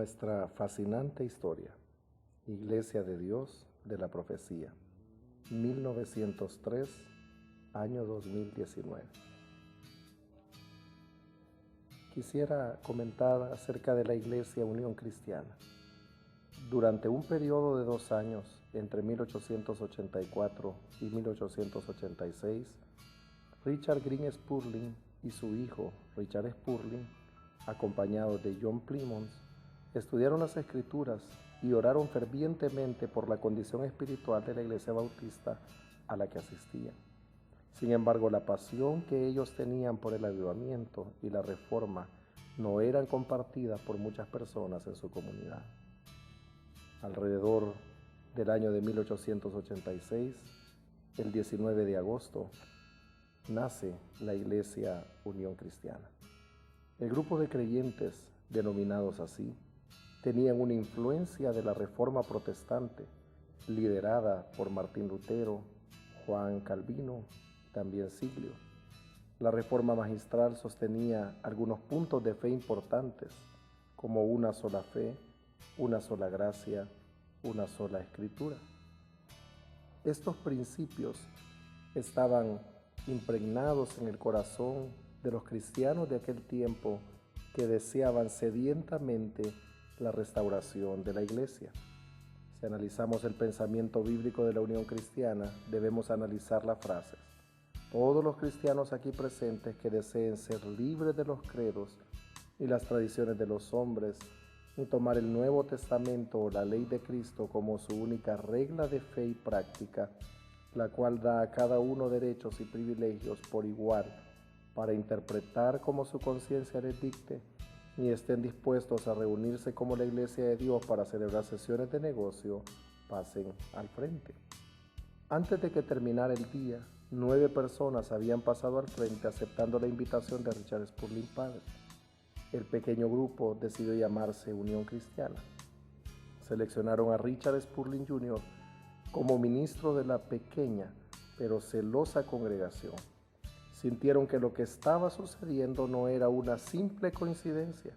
nuestra fascinante historia, Iglesia de Dios de la Profecía, 1903, año 2019. Quisiera comentar acerca de la Iglesia Unión Cristiana. Durante un periodo de 2 años, entre 1884 y 1886, Richard Green Spurling y su hijo Richard Spurling, acompañados de John Plymouth, estudiaron las Escrituras y oraron fervientemente por la condición espiritual de la Iglesia Bautista a la que asistían. Sin embargo, la pasión que ellos tenían por el avivamiento y la reforma no eran compartidas por muchas personas en su comunidad. Alrededor del año de 1886, el 19 de agosto, nace la Iglesia Unión Cristiana. El grupo de creyentes, denominados así, tenían una influencia de la Reforma Protestante, liderada por Martín Lutero, Juan Calvino, también Siglio. La Reforma Magistral sostenía algunos puntos de fe importantes, como una sola fe, una sola gracia, una sola escritura. Estos principios estaban impregnados en el corazón de los cristianos de aquel tiempo que deseaban sedientamente la restauración de la Iglesia. Si analizamos el pensamiento bíblico de la Unión Cristiana, debemos analizar las frases: todos los cristianos aquí presentes que deseen ser libres de los credos y las tradiciones de los hombres, y tomar el Nuevo Testamento o la ley de Cristo como su única regla de fe y práctica, la cual da a cada uno derechos y privilegios por igual para interpretar como su conciencia les dicte, y estén dispuestos a reunirse como la Iglesia de Dios para celebrar sesiones de negocio, pasen al frente. Antes de que terminara el día, 9 personas habían pasado al frente aceptando la invitación de Richard Spurling padre. El pequeño grupo decidió llamarse Unión Cristiana. Seleccionaron a Richard Spurling Jr. como ministro de la pequeña pero celosa congregación. Sintieron que lo que estaba sucediendo no era una simple coincidencia.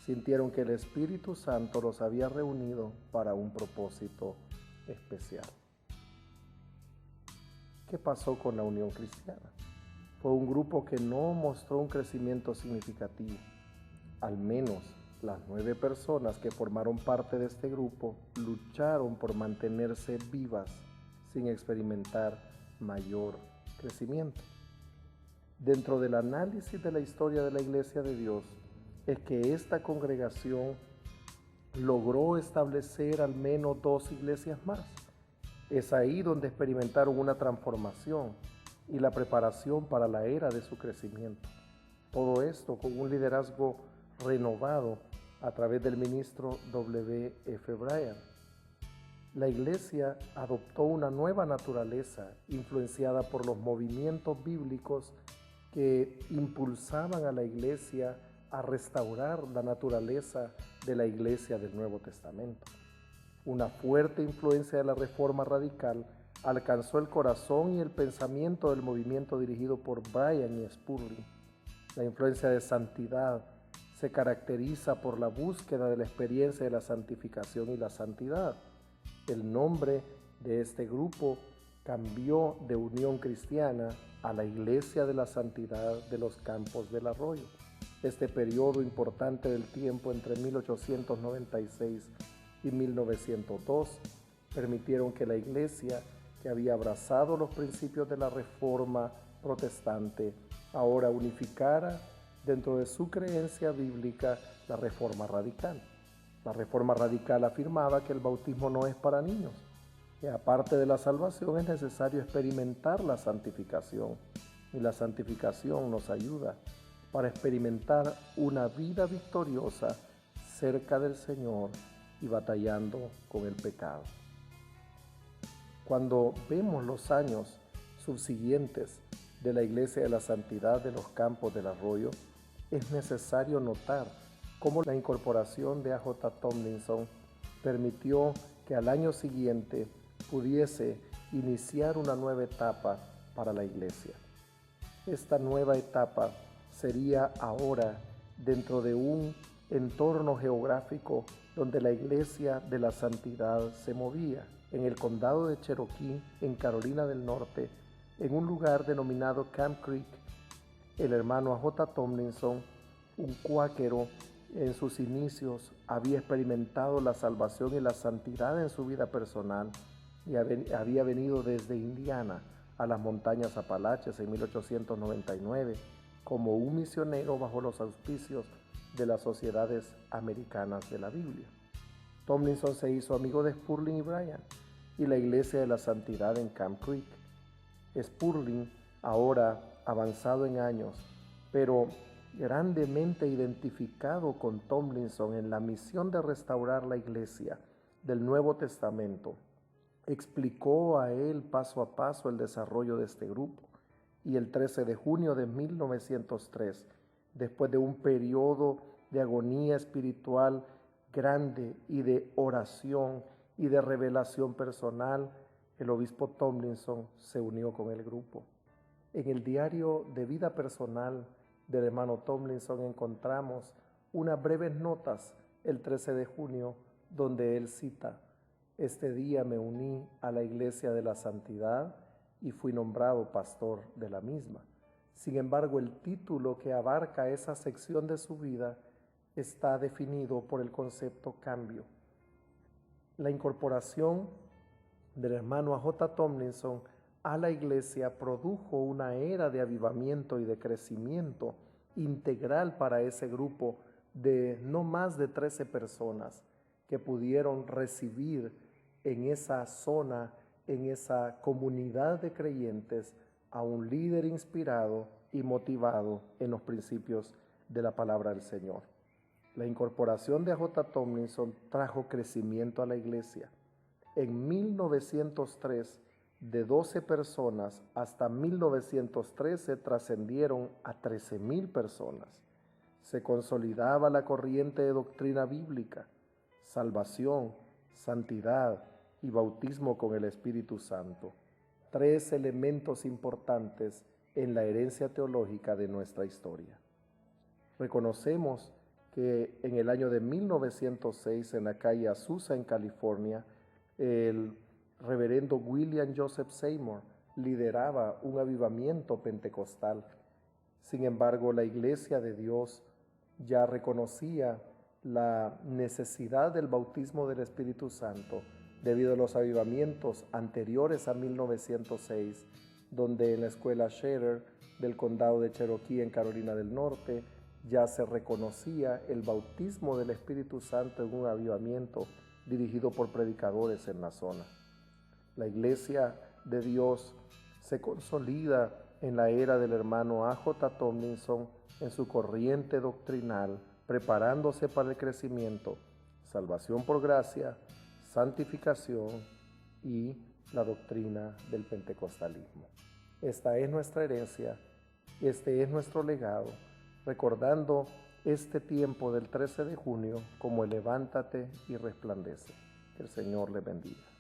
Sintieron que el Espíritu Santo los había reunido para un propósito especial. ¿Qué pasó con la Unión Cristiana? Fue un grupo que no mostró un crecimiento significativo. Al menos las 9 personas que formaron parte de este grupo lucharon por mantenerse vivas sin experimentar mayor crecimiento. Dentro del análisis de la historia de la Iglesia de Dios, es que esta congregación logró establecer al menos 2 iglesias más. Es ahí donde experimentaron una transformación y la preparación para la era de su crecimiento. Todo esto con un liderazgo renovado a través del ministro W. F. Bryan. La Iglesia adoptó una nueva naturaleza influenciada por los movimientos bíblicos que impulsaban a la Iglesia a restaurar la naturaleza de la Iglesia del Nuevo Testamento. Una fuerte influencia de la Reforma Radical alcanzó el corazón y el pensamiento del movimiento dirigido por Bryan y Spurling. La influencia de santidad se caracteriza por la búsqueda de la experiencia de la santificación y la santidad. El nombre de este grupo cambió de Unión Cristiana a la Iglesia de la Santidad de los Campos del Arroyo. Este periodo importante del tiempo entre 1896 y 1902 permitieron que la Iglesia, que había abrazado los principios de la Reforma Protestante, ahora unificara dentro de su creencia bíblica la Reforma Radical. La Reforma Radical afirmaba que el bautismo no es para niños, que aparte de la salvación es necesario experimentar la santificación, y la santificación nos ayuda para experimentar una vida victoriosa cerca del Señor y batallando con el pecado. Cuando vemos los años subsiguientes de la Iglesia de la Santidad de los Campos del Arroyo, es necesario notar cómo la incorporación de A.J. Tomlinson permitió que al año siguiente pudiese iniciar una nueva etapa para la Iglesia. Esta nueva etapa sería ahora dentro de un entorno geográfico donde la Iglesia de la Santidad se movía, en el condado de Cherokee, en Carolina del Norte, en un lugar denominado Camp Creek. El hermano A.J. Tomlinson, un cuáquero, en sus inicios había experimentado la salvación y la santidad en su vida personal y había venido desde Indiana a las montañas Apalaches en 1899 como un misionero bajo los auspicios de las Sociedades Americanas de la Biblia. Tomlinson se hizo amigo de Spurling y Bryan y la Iglesia de la Santidad en Camp Creek. Spurling, ahora avanzado en años, pero grandemente identificado con Tomlinson en la misión de restaurar la Iglesia del Nuevo Testamento, explicó a él paso a paso el desarrollo de este grupo, y el 13 de junio de 1903, después de un periodo de agonía espiritual grande y de oración y de revelación personal, el obispo Tomlinson se unió con el grupo. En el diario de vida personal del hermano Tomlinson encontramos unas breves notas el 13 de junio donde él cita: "Este día me uní a la Iglesia de la Santidad y fui nombrado pastor de la misma". Sin embargo, el título que abarca esa sección de su vida está definido por el concepto cambio. La incorporación del hermano A.J. Tomlinson a la Iglesia produjo una era de avivamiento y de crecimiento integral para ese grupo de no más de 13 personas que pudieron recibir en esa zona, en esa comunidad de creyentes, a un líder inspirado y motivado en los principios de la palabra del Señor. La incorporación de A.J. Tomlinson trajo crecimiento a la Iglesia. En 1903, de 12 personas hasta 1913 trascendieron a 13,000 personas. Se consolidaba la corriente de doctrina bíblica, salvación, santidad y bautismo con el Espíritu Santo, 3 elementos importantes en la herencia teológica de nuestra historia. Reconocemos que en el año de 1906, en la calle Azusa, en California, el reverendo William Joseph Seymour lideraba un avivamiento pentecostal. Sin embargo, la Iglesia de Dios ya reconocía la necesidad del bautismo del Espíritu Santo debido a los avivamientos anteriores a 1906, donde en la escuela Sharer del condado de Cherokee en Carolina del Norte ya se reconocía el bautismo del Espíritu Santo en un avivamiento dirigido por predicadores en la zona. La Iglesia de Dios se consolida en la era del hermano A.J. Tomlinson en su corriente doctrinal, preparándose para el crecimiento, salvación por gracia, santificación y la doctrina del pentecostalismo. Esta es nuestra herencia, este es nuestro legado, recordando este tiempo del 13 de junio como el levántate y resplandece. Que el Señor le bendiga.